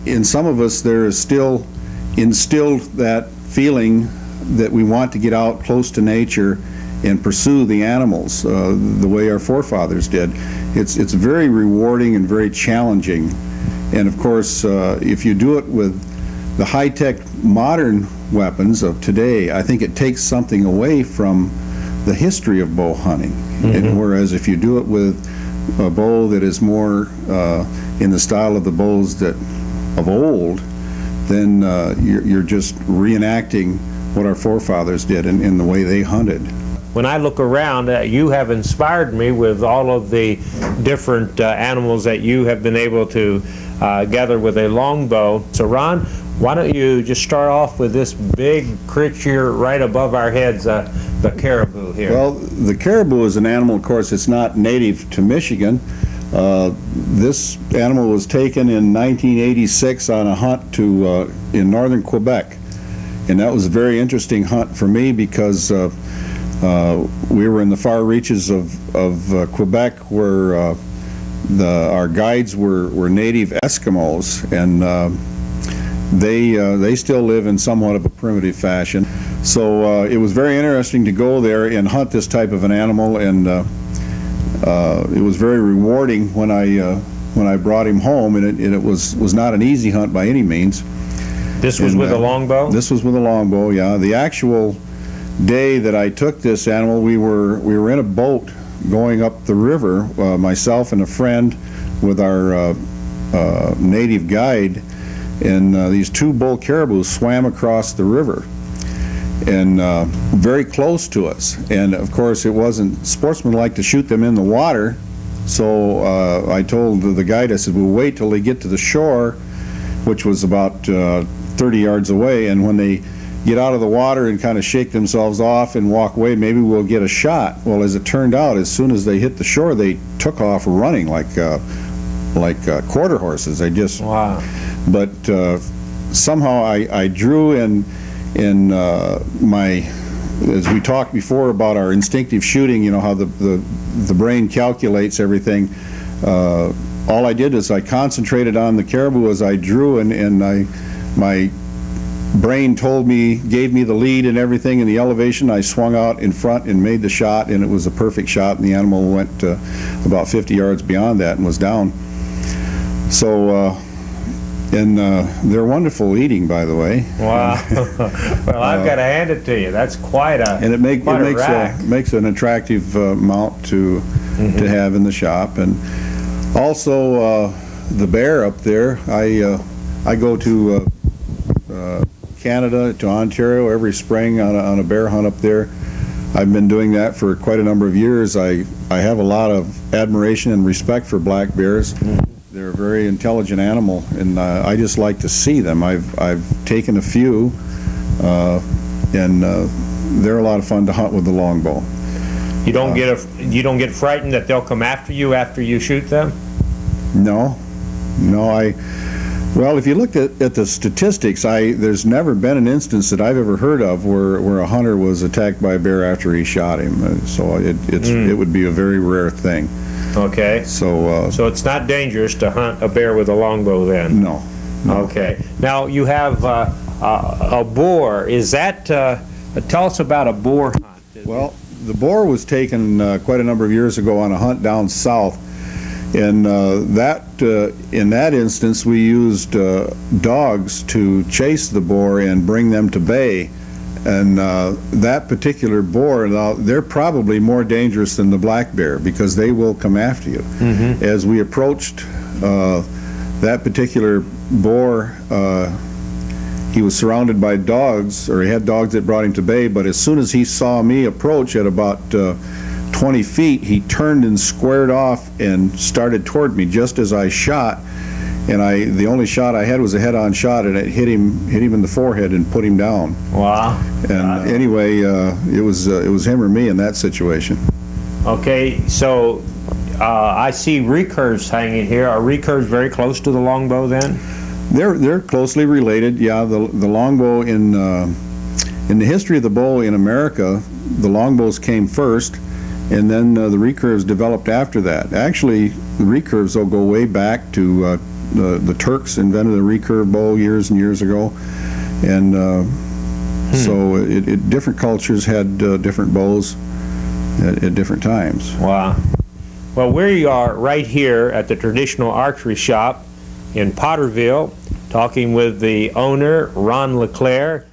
In some of us, there is still instilled that feeling that we want to get out close to nature and pursue the animals the way our forefathers did. It's very rewarding and very challenging. And of course, if you do it with the high-tech modern weapons of today, I think it takes something away from the history of bow hunting. And whereas if you do it with a bow that is more in the style of the bows that of old, then you're just reenacting what our forefathers did in the way they hunted. When I look around, you have inspired me with all of the different animals that you have been able to gather with a longbow. So Ron, why don't you just start off with this big creature right above our heads, the caribou here. Well, the caribou is an animal, of course, it's not native to Michigan. This animal was taken in 1986 on a hunt in northern Quebec. And that was a very interesting hunt for me because we were in the far reaches of Quebec where our guides were native Eskimos, and they still live in somewhat of a primitive fashion. So it was very interesting to go there and hunt this type of an animal, and it was very rewarding when I brought him home, and it was not an easy hunt by any means. This was with a longbow? This was with a longbow, yeah. The actual day that I took this animal, we were in a boat going up the river, myself and a friend with our native guide, and these two bull caribou swam across the river and very close to us. And of course, it wasn't sportsmanlike to shoot them in the water, so I told the guide, I said, we'll wait till they get to the shore, which was about 30 yards away, and when they get out of the water and kind of shake themselves off and walk away, maybe we'll get a shot. Well, as it turned out, as soon as they hit the shore, they took off running like quarter horses. They just, wow. But somehow I drew in my, as we talked before about our instinctive shooting, you know, how the brain calculates everything. All I did is I concentrated on the caribou as I drew, and my brain gave me the lead and everything in the elevation. I swung out in front and made the shot, and it was a perfect shot, and the animal went about 50 yards beyond that and was down. So, and they're wonderful eating, by the way. Wow. Well, I've got to hand it to you. That's quite a and it makes an attractive mount to have in the shop. And also the bear up there, I go to Canada, to Ontario every spring on a bear hunt up there. I've been doing that for quite a number of years. I have a lot of admiration and respect for black bears. They're a very intelligent animal, and I just like to see them. I've taken a few, and they're a lot of fun to hunt with the longbow. You don't get frightened that they'll come after you shoot them? No. Well, if you look at the statistics, there's never been an instance that I've ever heard of where a hunter was attacked by a bear after he shot him. So it would be a very rare thing. Okay. So it's not dangerous to hunt a bear with a longbow then? No. Okay. Now you have a boar. Is that? Tell us about a boar hunt. Well, the boar was taken quite a number of years ago on a hunt down south. And in that instance, we used dogs to chase the boar and bring them to bay. And that particular boar, they're probably more dangerous than the black bear because they will come after you. As we approached that particular boar, he was surrounded by dogs, or he had dogs that brought him to bay, but as soon as he saw me approach at about 20 feet, he turned and squared off and started toward me just as I shot. And the only shot I had was a head-on shot, and it hit him in the forehead and put him down. Wow. And anyway, it was him or me in that situation. Okay, so I see recurves hanging here. Are recurves very close to the longbow then? They're closely related. Yeah, the longbow in the history of the bow in America, the longbows came first, and then the recurves developed after that. Actually, the recurves will go way back to The Turks invented the recurve bow years and years ago, and so different cultures had different bows at different times. Wow. Well, we are right here at the Traditional Archery Shop in Potterville, talking with the owner, Ron LaClair.